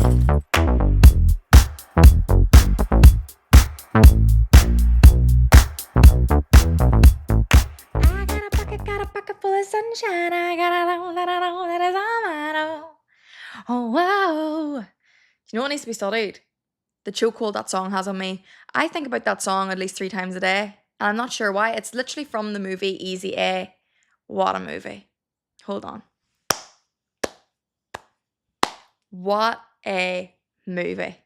Got a pocket full of sunshine. I know that is all I know. Oh, whoa. Do you know what needs to be studied? The chokehold that song has on me. I think about that song at least 3 times a day, and I'm not sure why. It's literally from the movie Easy A. What a movie. Hold on. What a movie.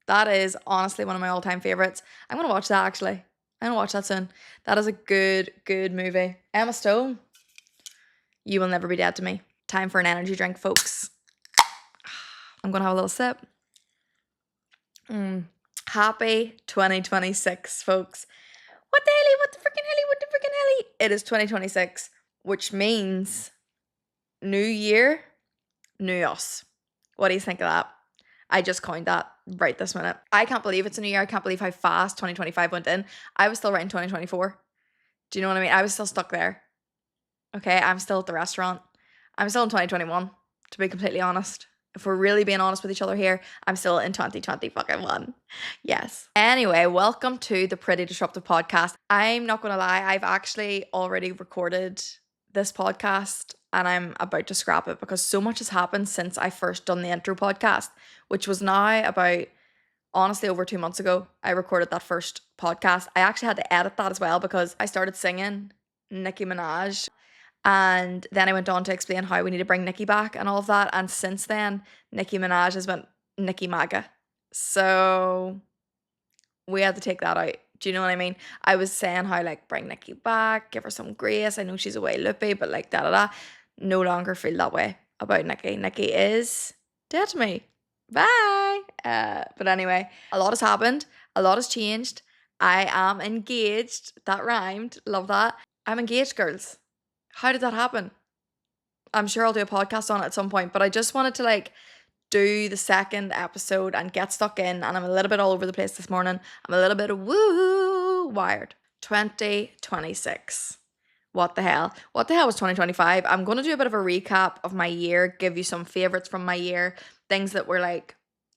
That is honestly one of my all-time favourites. I'm going to watch that actually. I'm going to watch that soon. That is a good movie. Emma Stone, you will never be dead to me. Time for an energy drink, folks. I'm going to have a little sip. Happy 2026, folks. What the hell? It is 2026, which means new year, new us. What do you think of that? I just coined that right this minute. I can't believe it's a new year. I can't believe how fast 2025 went in. I was still writing 2024. Do you know what I mean? I was still stuck there. Okay, I'm still at the restaurant. I'm still in 2021, to be completely honest. If we're really being honest with each other here, I'm still in 2021. Yes. Anyway, welcome to the Pretty Disruptive podcast. I'm not going to lie, I've actually already recorded this podcast and I'm about to scrap it because so much has happened since I first done the intro podcast, which was now about, honestly, over 2 months ago. I recorded that first podcast. I actually had to edit that as well because I started singing Nicki Minaj. And then I went on to explain how we need to bring Nicki back and all of that. And since then, Nicki Minaj has went Nicki MAGA. So we had to take that out. Do you know what I mean? I was saying how, like, bring Nicki back, give her some grace. I know she's away loopy, but like da. No longer feel that way about Nicki. Nicki is dead to me. Bye. But anyway, a lot has happened. A lot has changed. I am engaged. That rhymed. Love that. I'm engaged, girls. How did that happen? I'm sure I'll do a podcast on it at some point, but I just wanted to do the second episode and get stuck in, and I'm a little bit all over the place this morning. I'm a little bit woo wired. 2026. What the hell? What the hell was 2025? I'm going to do a bit of a recap of my year, give you some favourites from my year, things that were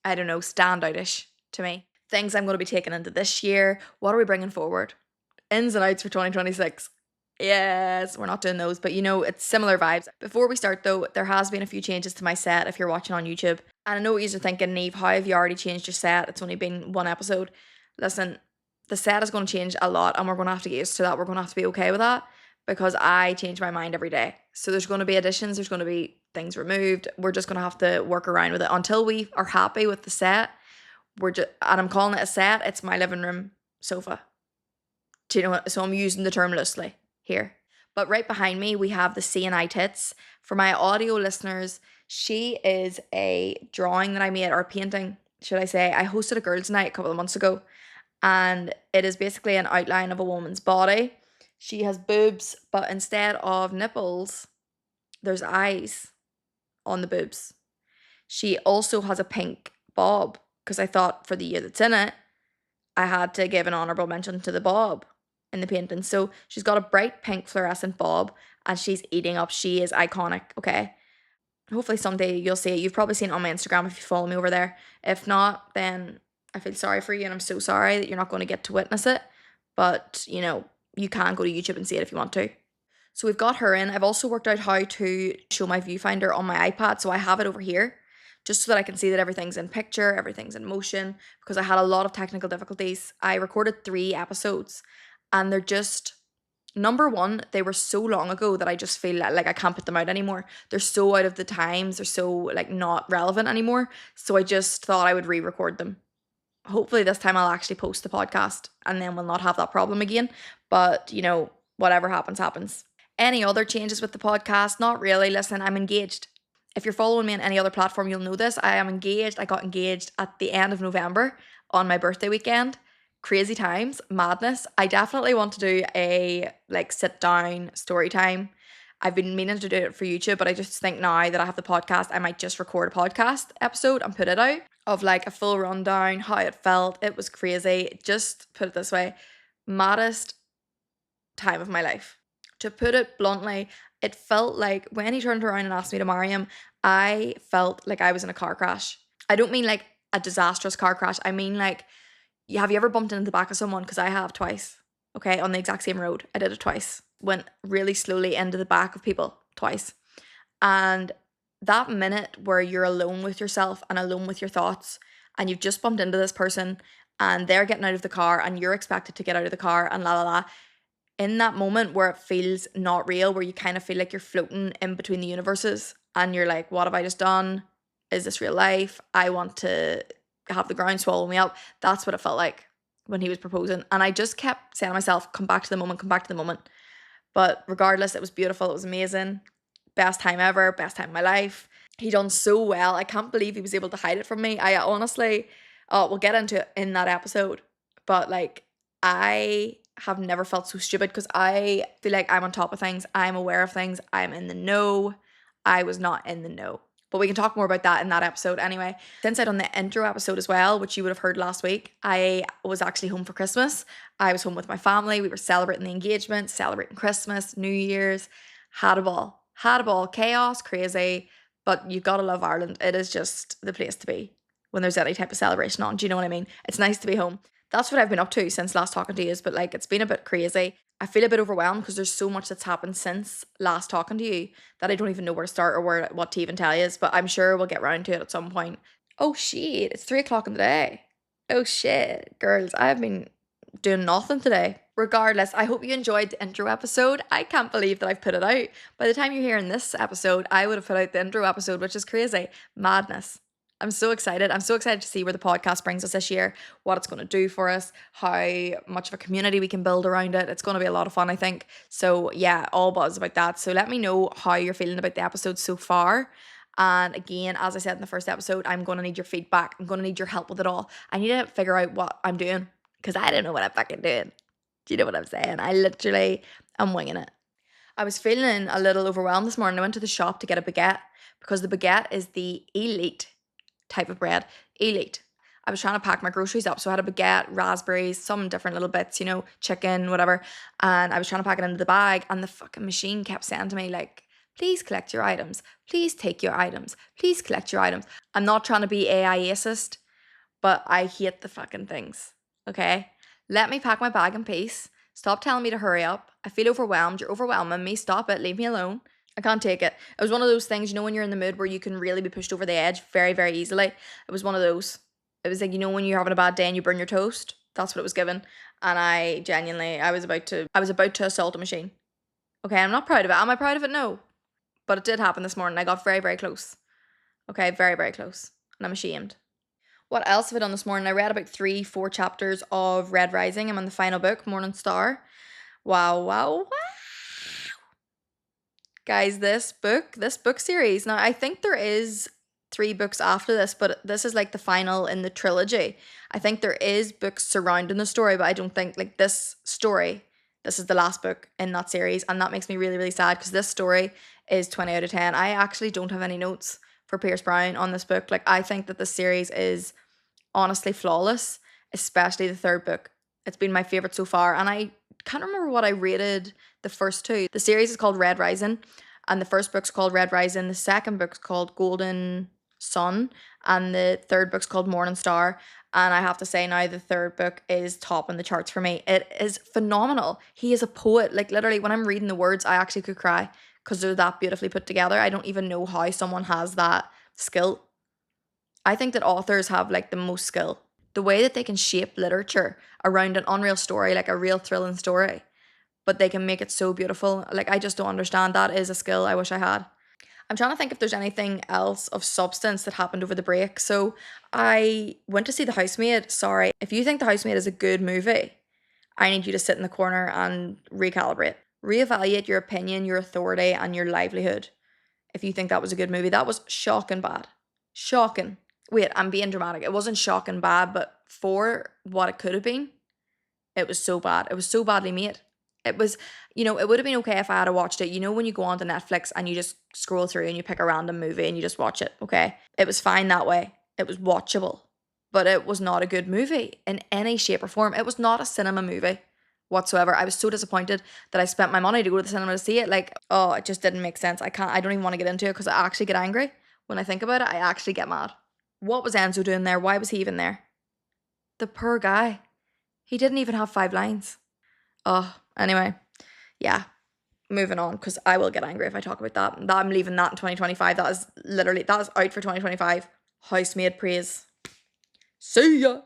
standout-ish to me. Things I'm going to be taking into this year. What are we bringing forward? Ins and outs for 2026. Yes, we're not doing those, but it's similar vibes. Before we start though, there has been a few changes to my set if you're watching on YouTube. And I know what you're thinking, Niamh, how have you already changed your set? It's only been one episode. Listen, the set is going to change a lot and we're going to have to get used to that. We're going to have to be okay with that because I change my mind every day. So there's going to be additions, there's going to be things removed. We're just going to have to work around with it until we are happy with the set. And I'm calling it a set. It's my living room sofa. Do you know what? So I'm using the term loosely here. But right behind me, we have the C&I tits. For my audio listeners, she is a drawing that I made, or painting, should I say. I hosted a girls' night a couple of months ago, and it is basically an outline of a woman's body. She has boobs, but instead of nipples, there's eyes on the boobs. She also has a pink bob, because I thought for the year that's in it, I had to give an honourable mention to the bob in the painting. So she's got a bright pink fluorescent bob and she's eating up. She is iconic, okay? Hopefully someday you'll see it. You've probably seen it on my Instagram if you follow me over there. If not, then I feel sorry for you and I'm so sorry that you're not going to get to witness it. But, you can go to YouTube and see it if you want to. So we've got her in. I've also worked out how to show my viewfinder on my iPad. So I have it over here just so that I can see that everything's in picture, everything's in motion, because I had a lot of technical difficulties. I recorded 3 episodes and they're just, number one, they were so long ago that I just feel like I can't put them out anymore. They're so out of the times. They're so not relevant anymore. So I just thought I would re-record them. Hopefully this time I'll actually post the podcast and then we'll not have that problem again. But, whatever happens, happens. Any other changes with the podcast? Not really. Listen, I'm engaged. If you're following me on any other platform, you'll know this. I am engaged. I got engaged at the end of November on my birthday weekend. Crazy times, madness. I definitely want to do a sit down story time. I've been meaning to do it for YouTube, but I just think now that I have the podcast, I might just record a podcast episode and put it out of a full rundown, how it felt. It was crazy. Just put it this way, maddest time of my life. To put it bluntly, it felt like when he turned around and asked me to marry him, I felt like I was in a car crash. I don't mean like a disastrous car crash. I mean like, have you ever bumped into the back of someone? Because I have twice. Okay, on the exact same road. I did it twice. Went really slowly into the back of people twice. And that minute where you're alone with yourself and alone with your thoughts, and you've just bumped into this person and they're getting out of the car and you're expected to get out of the car and la la la. In that moment where it feels not real, where you kind of feel like you're floating in between the universes and you're like, what have I just done? Is this real life? I want to have the ground swallow me up. That's what it felt like when he was proposing. And I just kept saying to myself, come back to the moment, come back to the moment. But regardless, it was beautiful. It was amazing. Best time ever, best time of my life. He done so well. I can't believe he was able to hide it from me. I honestly, oh, we'll get into it in that episode. But like, I have never felt so stupid because I feel like I'm on top of things. I'm aware of things. I'm in the know. I was not in the know. But we can talk more about that in that episode anyway. Since I done the intro episode as well, which you would have heard last week, I was actually home for Christmas. I was home with my family. We were celebrating the engagement, celebrating Christmas, New Year's. Had a ball. Had a ball. Chaos, crazy. But you gotta love Ireland. It is just the place to be when there's any type of celebration on. Do you know what I mean? It's nice to be home. That's what I've been up to since last talking to you, but like it's been a bit crazy. I feel a bit overwhelmed because there's so much that's happened since last talking to you that I don't even know where to start or what to even tell you. But I'm sure we'll get round to it at some point. Oh shit, it's 3 o'clock in the day. Oh shit, girls, I have been doing nothing today. Regardless, I hope you enjoyed the intro episode. I can't believe that I've put it out. By the time you're hearing this episode, I would have put out the intro episode, which is crazy. Madness. I'm so excited. I'm so excited to see where the podcast brings us this year, what it's going to do for us, how much of a community we can build around it. It's going to be a lot of fun, I think. So yeah, all buzz about that. So let me know how you're feeling about the episode so far. And again, as I said in the first episode, I'm going to need your feedback. I'm going to need your help with it all. I need to figure out what I'm doing because I don't know what I'm fucking doing. Do you know what I'm saying? I literally am winging it. I was feeling a little overwhelmed this morning. I went to the shop to get a baguette because the baguette is the elite type of bread. Elite. I was trying to pack my groceries up. So I had a baguette, raspberries, some different little bits, you know, chicken, whatever. And I was trying to pack it into the bag. And the fucking machine kept saying to me, like, please collect your items. Please take your items. Please collect your items. I'm not trying to be AI-assist, but I hate the fucking things. Okay? Let me pack my bag in peace. Stop telling me to hurry up. I feel overwhelmed. You're overwhelming me. Stop it. Leave me alone. I can't take it. It was one of those things, you know, when you're in the mood where you can really be pushed over the edge very, very easily. It was one of those. It was like, you know, when you're having a bad day and you burn your toast. That's what it was given. And I genuinely, I was about to assault a machine. Okay, I'm not proud of it. Am I proud of it? No. But it did happen this morning. I got very, very close. Okay, very, very close. And I'm ashamed. What else have I done this morning? I read about 3-4 chapters of Red Rising. I'm on the final book, Morning Star. Wow, wow, wow. Guys, this book series. Now, I think there is 3 books after this, but this is like the final in the trilogy. I think there is books surrounding the story, but I don't think like this story, this is the last book in that series. And that makes me really, really sad because this story is 20 out of 10. I actually don't have any notes for Pierce Brown on this book. Like, I think that this series is honestly flawless, especially the 3rd book. It's been my favorite so far, and I can't remember what I rated the first 2. The series is called Red Rising, and the first book's called Red Rising. The second book's called Golden Sun, and the 3rd book's called Morning Star. And I have to say now, the 3rd book is top in the charts for me. It is phenomenal. He is a poet. Like, literally, when I'm reading the words, I actually could cry because they're that beautifully put together. I don't even know how someone has that skill. I think that authors have like the most skill. The way that they can shape literature around an unreal story, like a real thrilling story, but they can make it so beautiful. Like, I just don't understand. That is a skill I wish I had. I'm trying to think if there's anything else of substance that happened over the break. So I went to see The Housemaid. Sorry, if you think The Housemaid is a good movie, I need you to sit in the corner and recalibrate. Reevaluate your opinion, your authority, and your livelihood. If you think that was a good movie, that was shocking bad. Shocking. Wait, I'm being dramatic. It wasn't shocking bad, but for what it could have been, it was so bad. It was so badly made. It was, you know, it would have been okay if I had watched it. You know, when you go onto Netflix and you just scroll through and you pick a random movie and you just watch it, okay? It was fine that way. It was watchable. But it was not a good movie in any shape or form. It was not a cinema movie whatsoever. I was so disappointed that I spent my money to go to the cinema to see it. Like, oh, it just didn't make sense. I don't even want to get into it because I actually get angry. When I think about it, I actually get mad. What was Enzo doing there? Why was he even there? The poor guy. He didn't even have 5 lines. Oh, anyway. Yeah. Moving on, because I will get angry if I talk about that. I'm leaving that in 2025. That is out for 2025. Housemaid praise. See ya.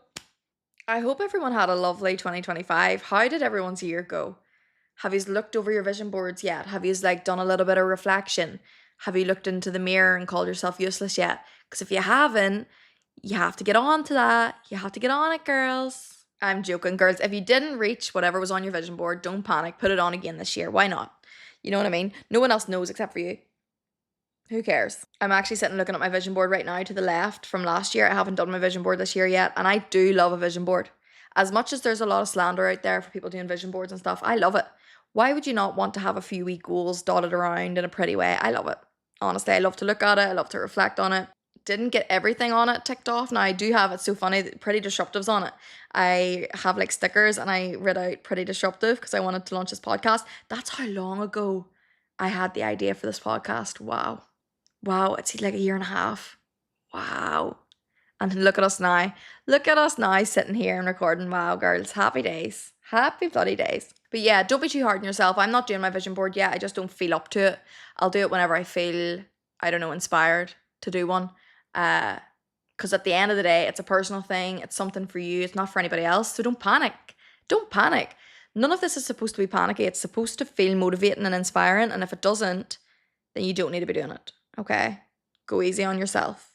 I hope everyone had a lovely 2025. How did everyone's year go? Have you looked over your vision boards yet? Have you done a little bit of reflection? Have you looked into the mirror and called yourself useless yet? Because if you haven't, you have to get on to that. You have to get on it, girls. I'm joking, girls. If you didn't reach whatever was on your vision board, don't panic. Put it on again this year. Why not? You know what I mean? No one else knows except for you. Who cares? I'm actually sitting looking at my vision board right now to the left from last year. I haven't done my vision board this year yet, and I do love a vision board. As much as there's a lot of slander out there for people doing vision boards and stuff, I love it. Why would you not want to have a few wee goals dotted around in a pretty way? I love it. Honestly, I love to look at it. I love to reflect on it. Didn't get everything on it ticked off. Now I do have, it's so funny, Pretty Disruptive's on it. I have stickers and I read out Pretty Disruptive because I wanted to launch this podcast. That's how long ago I had the idea for this podcast. Wow. It's a year and a half. Wow. And look at us now. Look at us now sitting here and recording. Wow, girls. Happy days. Happy bloody days. But yeah, don't be too hard on yourself. I'm not doing my vision board yet. I just don't feel up to it. I'll do it whenever I feel, inspired to do one. Because at the end of the day, it's a personal thing. It's something for you. It's not for anybody else. So don't panic. Don't panic. None of this is supposed to be panicky. It's supposed to feel motivating and inspiring. And if it doesn't, then you don't need to be doing it. Okay? Go easy on yourself.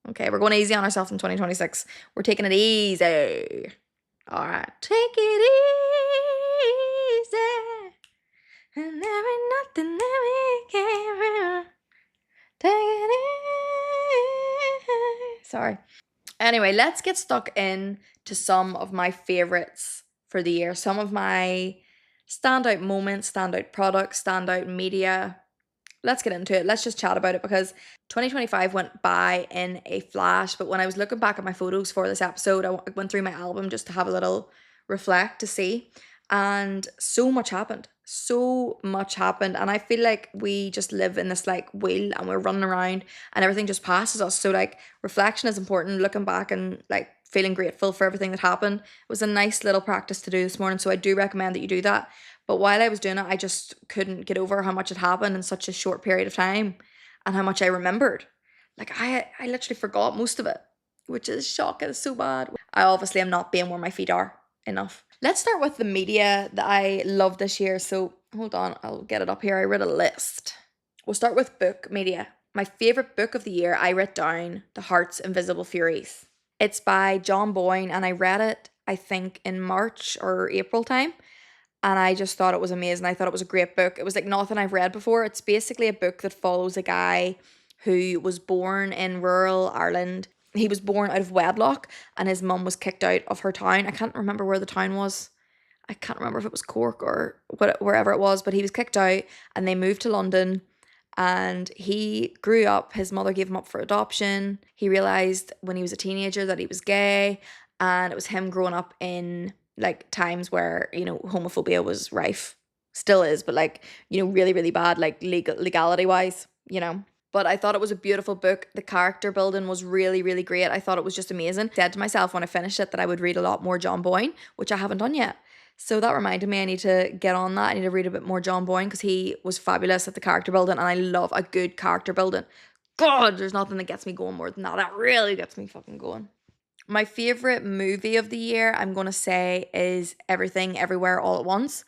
Okay, we're going easy on ourselves in 2026. We're taking it easy. All right. Take it easy. And there ain't nothing that we can't do. Take it easy. Sorry. Anyway, let's get stuck in to some of my favorites for the year. Some of my standout moments, standout products, standout media. Let's get into it. Let's just chat about it because 2025 went by in a flash. But when I was looking back at my photos for this episode, I went through my album just to have a little reflect to see. And so much happened. So much happened. And I feel like we just live in this wheel and we're running around and everything just passes us. So reflection is important. Looking back and feeling grateful for everything that happened was a nice little practice to do this morning. So I do recommend that you do that. But while I was doing it, I just couldn't get over how much had happened in such a short period of time and how much I remembered. I literally forgot most of it, which is shocking. It's so bad. I obviously am not being where my feet are enough. Let's start with the media that I loved this year. So hold on, I'll get it up here. I read a list. We'll start with book media. My favourite book of the year, I wrote down The Heart's Invisible Furies. It's by John Boyne and I read it, I think, in March or April time. And I just thought it was amazing. I thought it was a great book. It was nothing I've read before. It's basically a book that follows a guy who was born in rural Ireland. He was born out of wedlock and his mum was kicked out of her town. I can't remember where the town was. I can't remember if it was Cork or wherever it was, but he was kicked out and they moved to London and he grew up. His mother gave him up for adoption. He realised when he was a teenager that he was gay and it was him growing up in times where, homophobia was rife. Still is, but really, really bad, legality wise, But I thought it was a beautiful book. The character building was really, really great. I thought it was just amazing. I said to myself when I finished it that I would read a lot more John Boyne, which I haven't done yet. So that reminded me I need to get on that. I need to read a bit more John Boyne because he was fabulous at the character building and I love a good character building. God, there's nothing that gets me going more than that. That really gets me fucking going. My favourite movie of the year, I'm going to say, is Everything Everywhere All at Once.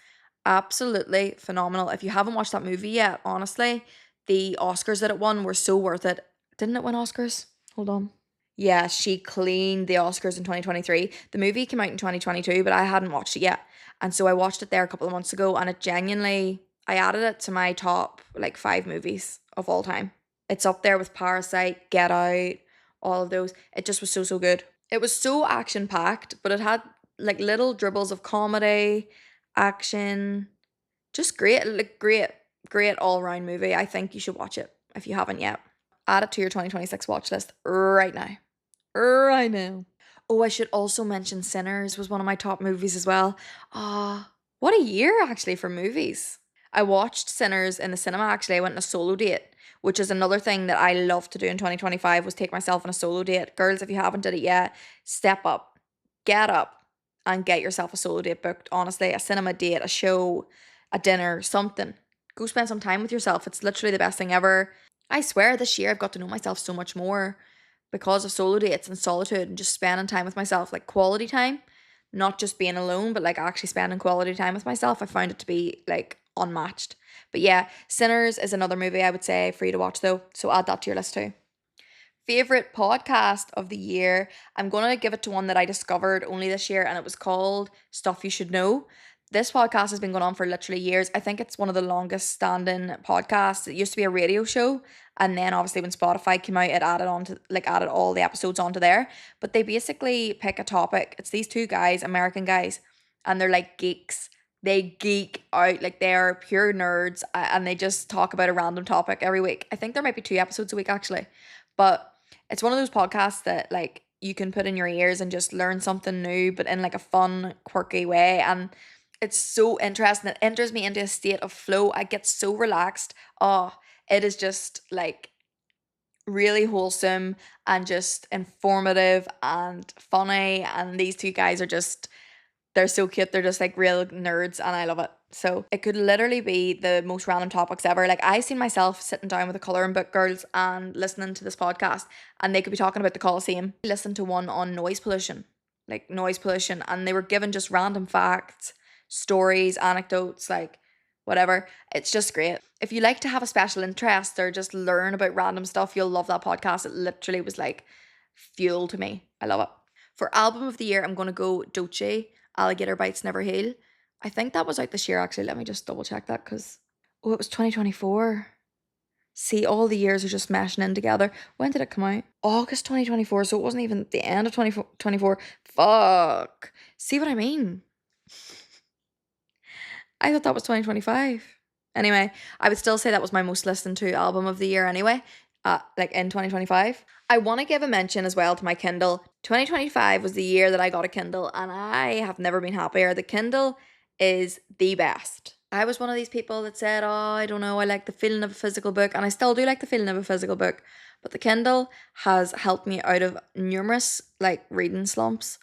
Absolutely phenomenal. If you haven't watched that movie yet, honestly, the Oscars that it won were so worth it. Didn't it win Oscars? Hold on. Yeah, she cleaned the Oscars in 2023. The movie came out in 2022, but I hadn't watched it yet. And so I watched it there a couple of months ago and it genuinely, I added it to my top 5 movies of all time. It's up there with Parasite, Get Out, all of those. It just was so, so good. It was so action-packed, but it had little dribbles of comedy, action, just great, great all-round movie. I think you should watch it if you haven't yet. Add it to your 2026 watch list right now. Right now. Oh, I should also mention Sinners was one of my top movies as well. What a year actually for movies. I watched Sinners in the cinema actually. I went on a solo date which is another thing that I love to do in 2025 was take myself on a solo date. Girls, if you haven't did it yet, step up, get up and get yourself a solo date booked. Honestly, a cinema date, a show, a dinner, something. Go spend some time with yourself. It's literally the best thing ever. I swear this year I've got to know myself so much more because of solo dates and solitude and just spending time with myself, like quality time, not just being alone, but like actually spending quality time with myself. I found it to be like unmatched. But yeah, Sinners is another movie I would say for you to watch though. So add that to your list too. Favorite podcast of the year. I'm going to give it to one that I discovered only this year, and it was called Stuff You Should Know. This podcast has been going on for literally years. I think it's one of the longest standing podcasts. It used to be a radio show, and then obviously when Spotify came out, it added all the episodes onto there. But they basically pick a topic. It's these two guys, American guys, and they're like geeks. They geek out, like they are pure nerds, and they just talk about a random topic every week. I think there might be 2 episodes a week actually, but it's one of those podcasts that like you can put in your ears and just learn something new, but in like a fun, quirky way. And it's so interesting. It enters me into a state of flow. I get so relaxed. Oh, it is just like really wholesome and just informative and funny. And these two guys are just, they're so cute. They're just like real nerds and I love it. So it could literally be the most random topics ever. Like I seen myself sitting down with a colouring book, girls, and listening to this podcast, and they could be talking about the Colosseum. I listened to one on noise pollution, and they were given just random facts, stories, anecdotes, like whatever. It's just great. If you like to have a special interest or just learn about random stuff, you'll love that podcast. It literally was like fuel to me. I love it. For album of the year, I'm gonna go Doechii, Alligator Bites Never Heal. I think that was out this year actually. Let me just double check that because it was 2024. See, all the years are just meshing in together. When did it come out? August 2024, so it wasn't even the end of 2024. Fuck. See what I mean? I thought that was 2025. Anyway, I would still say that was my most listened to album of the year anyway, like in 2025. I want to give a mention as well to my Kindle. 2025 was the year that I got a Kindle and I have never been happier. The Kindle is the best. I was one of these people that said, oh, I don't know, I like the feeling of a physical book, and I still do like the feeling of a physical book, but the Kindle has helped me out of numerous like reading slumps.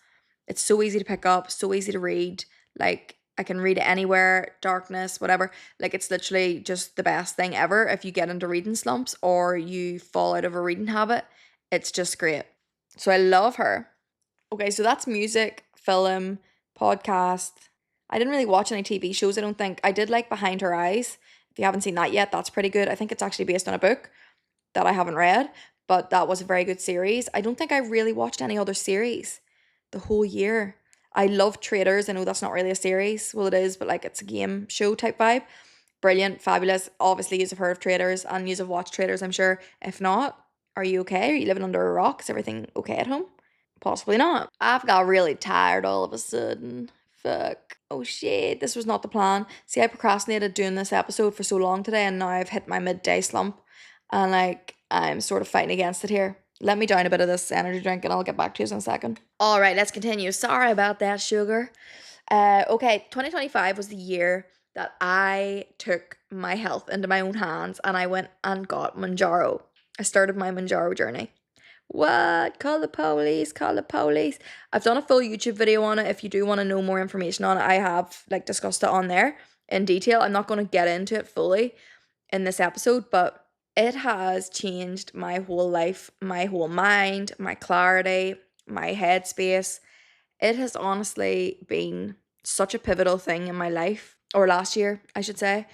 It's so easy to pick up, so easy to read. Like I can read it anywhere, darkness, whatever. Like it's literally just the best thing ever if you get into reading slumps or you fall out of a reading habit. It's just great. So I love her. Okay, so that's music, film, podcast. I didn't really watch any TV shows, I don't think. I did like Behind Her Eyes. If you haven't seen that yet, that's pretty good. I think it's actually based on a book that I haven't read, but that was a very good series. I don't think I really watched any other series the whole year. I love Traders. I know that's not really a series. Well, it is, but like it's a game show type vibe. Brilliant, fabulous. Obviously, you've heard of Traders and you've watched Traders, I'm sure. If not, are you okay? Are you living under a rock? Is everything okay at home? Possibly not. I've got really tired all of a sudden. Fuck. Oh shit, this was not the plan. See, I procrastinated doing this episode for so long today and now I've hit my midday slump and like I'm sort of fighting against it here. Let me down a bit of this energy drink and I'll get back to you in a second. All right, let's continue. Sorry about that, sugar. Okay, 2025 was the year that I took my health into my own hands and I went and got Manjaro. I started my Manjaro journey. What? Call the police, call the police. I've done a full YouTube video on it. If you do want to know more information on it, I have like discussed it on there in detail. I'm not going to get into it fully in this episode, but it has changed my whole life, my whole mind, my clarity, my headspace. It has honestly been such a pivotal thing in my life, or last year, I should say.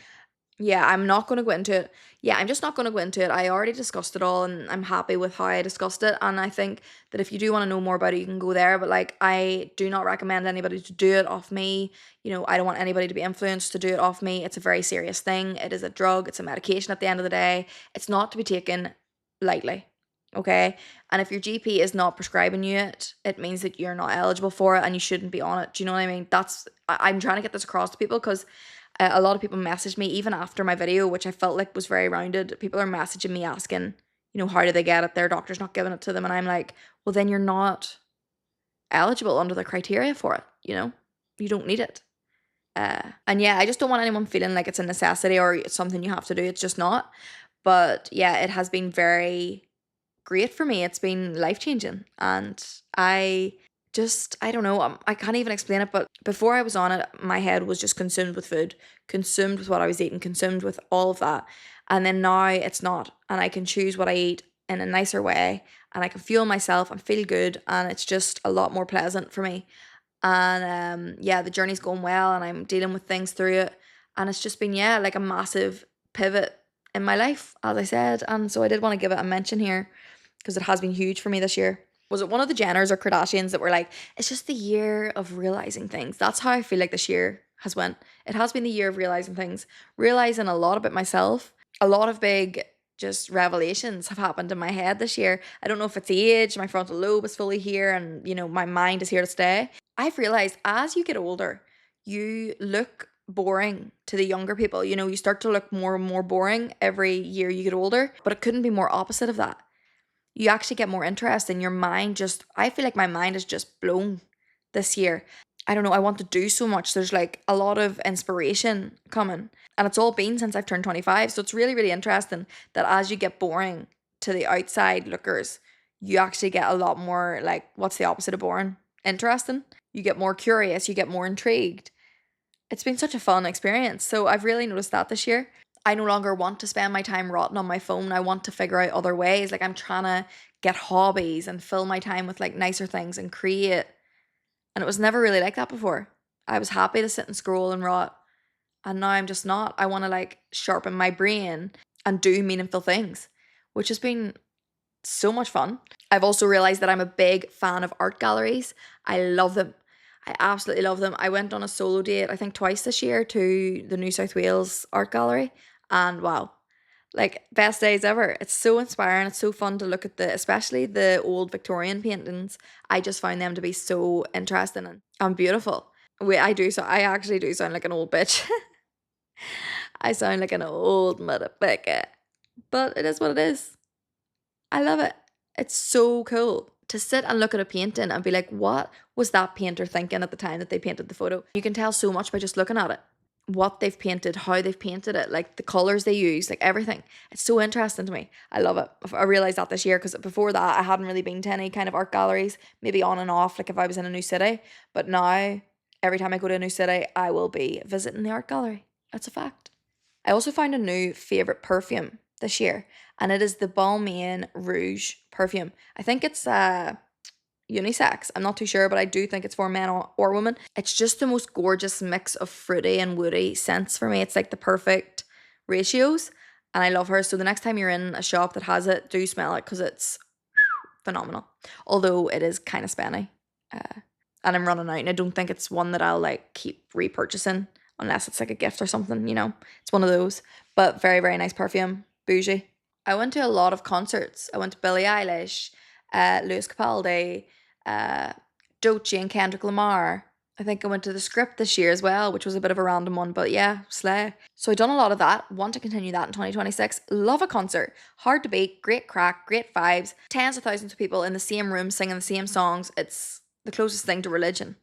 Yeah, I'm not going to go into it. Yeah, I'm just not going to go into it. I already discussed it all and I'm happy with how I discussed it. And I think that if you do want to know more about it, you can go there. But like, I do not recommend anybody to do it off me. You know, I don't want anybody to be influenced to do it off me. It's a very serious thing. It is a drug. It's a medication at the end of the day. It's not to be taken lightly. Okay. And if your GP is not prescribing you it, it means that you're not eligible for it and you shouldn't be on it. Do you know what I mean? I'm trying to get this across to people because a lot of people messaged me even after my video, which I felt like was very rounded. People are messaging me asking, you know, how do they get it? Their doctor's not giving it to them. And I'm like, well, then you're not eligible under the criteria for it. You know, you don't need it. And yeah, I just don't want anyone feeling like it's a necessity or it's something you have to do. It's just not. But yeah, it has been very great for me. It's been life changing. And I don't know, I can't even explain it. But before I was on it, my head was just consumed with food, consumed with what I was eating, consumed with all of that. And then now it's not. And I can choose what I eat in a nicer way. And I can fuel myself and feel good. And it's just a lot more pleasant for me. And yeah, the journey's going well and I'm dealing with things through it. And it's just been, yeah, like a massive pivot in my life, as I said. And so I did want to give it a mention here because it has been huge for me this year. Was it one of the Jenners or Kardashians that were like, it's just the year of realizing things? That's how I feel like this year has went. It has been the year of realizing things, realizing a lot about myself. A lot of big just revelations have happened in my head this year. I don't know if it's age, my frontal lobe is fully here and, my mind is here to stay. I've realized as you get older, you look boring to the younger people. You start to look more and more boring every year you get older, but it couldn't be more opposite of that. You actually get more interest in your mind. I feel like my mind is just blown this year. I don't know, I want to do so much. There's like a lot of inspiration coming, and it's all been since I've turned 25. So it's really, really interesting that as you get boring to the outside lookers, you actually get a lot more, like, what's the opposite of boring? Interesting. You get more curious, you get more intrigued. It's been such a fun experience. So I've really noticed that this year. I no longer want to spend my time rotting on my phone. I want to figure out other ways. Like, I'm trying to get hobbies and fill my time with like nicer things and create. And it was never really like that before. I was happy to sit and scroll and rot. And now I'm just not. I want to like sharpen my brain and do meaningful things, which has been so much fun. I've also realized that I'm a big fan of art galleries. I love them. I absolutely love them. I went on a solo date, I think twice this year, to the New South Wales Art Gallery. And wow, like, best days ever. It's so inspiring. It's so fun to look at especially the old Victorian paintings. I just find them to be so interesting and beautiful. I actually do sound like an old bitch. I sound like an old motherfucker. But it is what it is. I love it. It's so cool to sit and look at a painting and be like, what was that painter thinking at the time that they painted the photo? You can tell so much by just looking at it. What they've painted, how they've painted it, like the colors they use, like everything. It's so interesting to me. I love it. I realized that this year because before that I hadn't really been to any kind of art galleries, maybe on and off, like if I was in a new city. But now, every time I go to a new city, I will be visiting the art gallery. That's a fact. I also found a new favourite perfume this year, and it is the Balmain Rouge perfume. I think it's unisex. I'm not too sure, but I do think it's for men or women. It's just the most gorgeous mix of fruity and woody scents for me. It's like the perfect ratios, and I love her. So the next time you're in a shop that has it, do smell it because it's phenomenal. Although it is kind of spenny, and I'm running out, and I don't think it's one that I'll like keep repurchasing unless it's like a gift or something. It's one of those. But very, very nice perfume, bougie. I went to a lot of concerts. I went to Billie Eilish, Lewis Capaldi, Doechii and Kendrick Lamar. I think I went to the Script this year as well, which was a bit of a random one, but yeah, slay. So I done a lot of that. Want to continue that in 2026. Love a concert. Hard to beat. Great crack. Great vibes. Tens of thousands of people in the same room singing the same songs. It's the closest thing to religion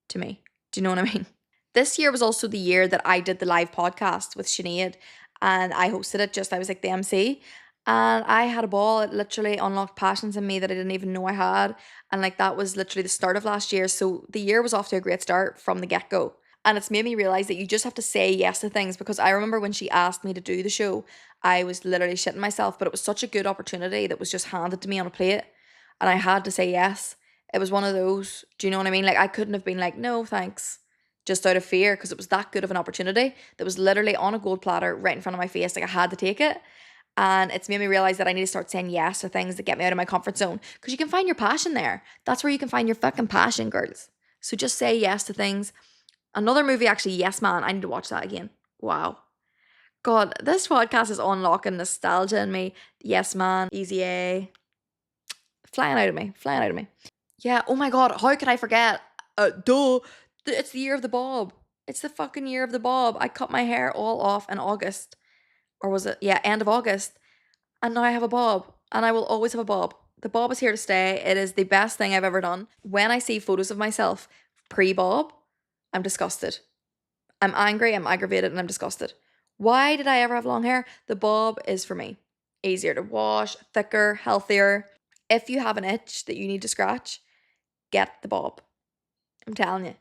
to me. Do you know what I mean? This year was also the year that I did the live podcast with Sinead, and I hosted it. I was like the MC, and I had a ball. It literally unlocked passions in me that I didn't even know I had. And like, that was literally the start of last year. So the year was off to a great start from the get-go. And it's made me realize that you just have to say yes to things, because I remember when she asked me to do the show, I was literally shitting myself, but it was such a good opportunity that was just handed to me on a plate, and I had to say yes. It was one of those, do you know what I mean? Like, I couldn't have been like, no, thanks, just out of fear, because it was that good of an opportunity that was literally on a gold platter right in front of my face. Like, I had to take it. And it's made me realize that I need to start saying yes to things that get me out of my comfort zone, because you can find your passion there. That's where you can find your fucking passion, girls. So just say yes to things. Another movie, actually, Yes Man. I need to watch that again. Wow. God, this podcast is unlocking nostalgia in me. Yes Man, Easy A. Flying out of me. Flying out of me. Yeah, oh my God, how could I forget? Duh. It's the year of the bob. It's the fucking year of the bob. I cut my hair all off in August. Or was it? Yeah, end of August. And now I have a bob. And I will always have a bob. The bob is here to stay. It is the best thing I've ever done. When I see photos of myself pre-bob, I'm disgusted. I'm angry, I'm aggravated, and I'm disgusted. Why did I ever have long hair? The bob is for me. easier to wash, thicker, healthier. If you have an itch that you need to scratch, get the bob. I'm telling you.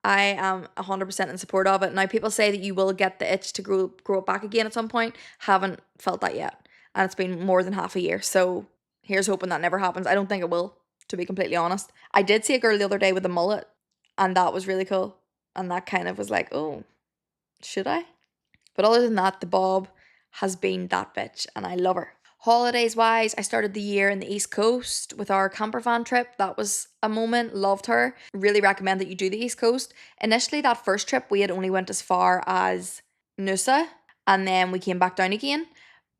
I am 100% in support of it. Now, people say that you will get the itch to grow it back again at some point. Haven't felt that yet. And it's been more than half a year. So here's hoping that never happens. I don't think it will, to be completely honest. I did see a girl the other day with a mullet, and that was really cool. And that kind of was like, oh, should I? But other than that, the bob has been that bitch, and I love her. Holidays wise, I started the year in the East Coast with our camper van trip. That was a moment. Loved her. Really recommend that you do the East Coast. Initially, that first trip, we had only went as far as Noosa, and then we came back down again.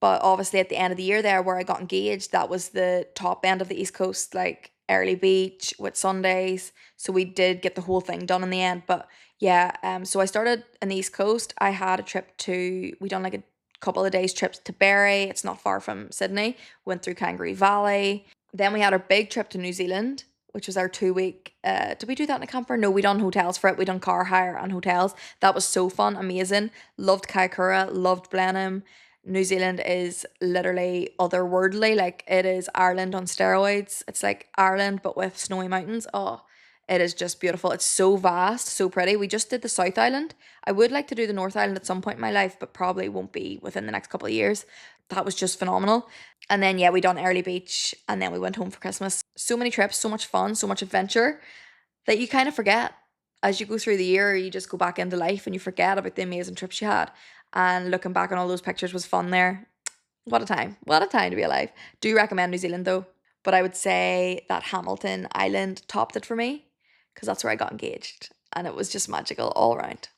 But obviously, at the end of the year there, where I got engaged, that was the top end of the East Coast, like early beach with Sundays. So we did get the whole thing done in the end. But yeah, so I started in the East Coast. I had a trip we done like a couple of days trips to Berry. It's not far from Sydney. Went through Kangaroo Valley. Then we had our big trip to New Zealand, which was our 2 week. Did we do that in a camper? No, we done hotels for it. We done car hire and hotels. That was so fun, amazing. Loved Kaikoura, loved Blenheim. New Zealand is literally otherworldly. Like, it is Ireland on steroids. It's like Ireland but with snowy mountains. Oh, it is just beautiful. It's so vast, so pretty. We just did the South Island. I would like to do the North Island at some point in my life, but probably won't be within the next couple of years. That was just phenomenal. And then, yeah, we done Early Beach, and then we went home for Christmas. So many trips, so much fun, so much adventure that you kind of forget as you go through the year. You just go back into life and you forget about the amazing trips you had. And looking back on all those pictures was fun there. What a time. What a time to be alive. Do recommend New Zealand though. But I would say that Hamilton Island topped it for me, because that's where I got engaged. And it was just magical all around.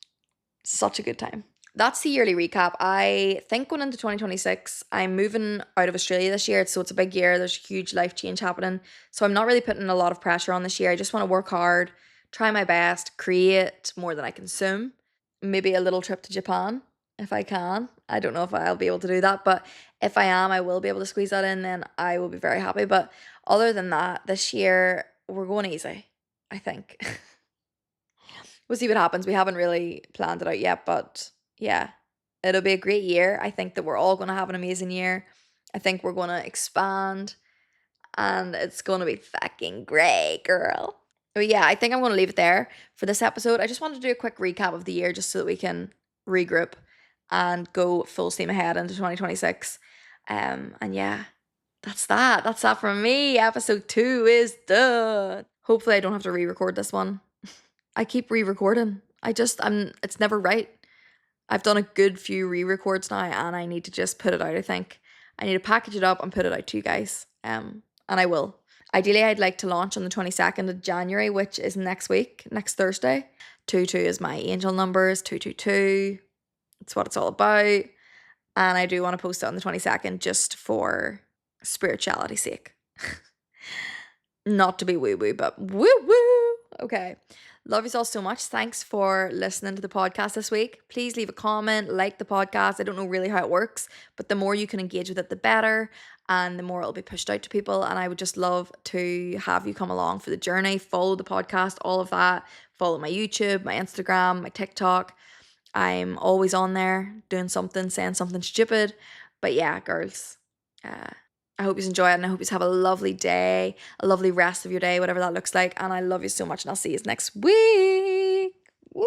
Such a good time. That's the yearly recap. I think going into 2026, I'm moving out of Australia this year. So it's a big year. There's a huge life change happening. So I'm not really putting a lot of pressure on this year. I just want to work hard, try my best, create more than I consume. Maybe a little trip to Japan if I can. I don't know if I'll be able to do that, but if I am, I will be able to squeeze that in, then I will be very happy. But other than that, this year we're going easy, I think. We'll see what happens. We haven't really planned it out yet, but yeah, it'll be a great year. I think that we're all going to have an amazing year. I think we're going to expand, and it's going to be fucking great, girl. But yeah, I think I'm going to leave it there for this episode. I just wanted to do a quick recap of the year just so that we can regroup and go full steam ahead into 2026. And yeah, that's that. That's that from me. Episode 2 is done. Hopefully I don't have to re-record this one. I keep re-recording. It's never right. I've done a good few re-records now, and I need to just put it out, I think. I need to package it up and put it out to you guys. And I will. Ideally, I'd like to launch on the 22nd of January, which is next week, next Thursday. 22 is my angel numbers, 222. It's what it's all about. And I do want to post it on the 22nd just for spirituality's sake. Not to be woo-woo, but woo-woo. Okay. Love you all so much. Thanks for listening to the podcast this week. Please leave a comment, like the podcast. I don't know really how it works, but the more you can engage with it, the better. And the more it'll be pushed out to people. And I would just love to have you come along for the journey. Follow the podcast, all of that. Follow my YouTube, my Instagram, my TikTok. I'm always on there doing something, saying something stupid. But yeah, girls, I hope you enjoy it, and I hope you have a lovely day, a lovely rest of your day, whatever that looks like. And I love you so much, and I'll see you next week. Woo!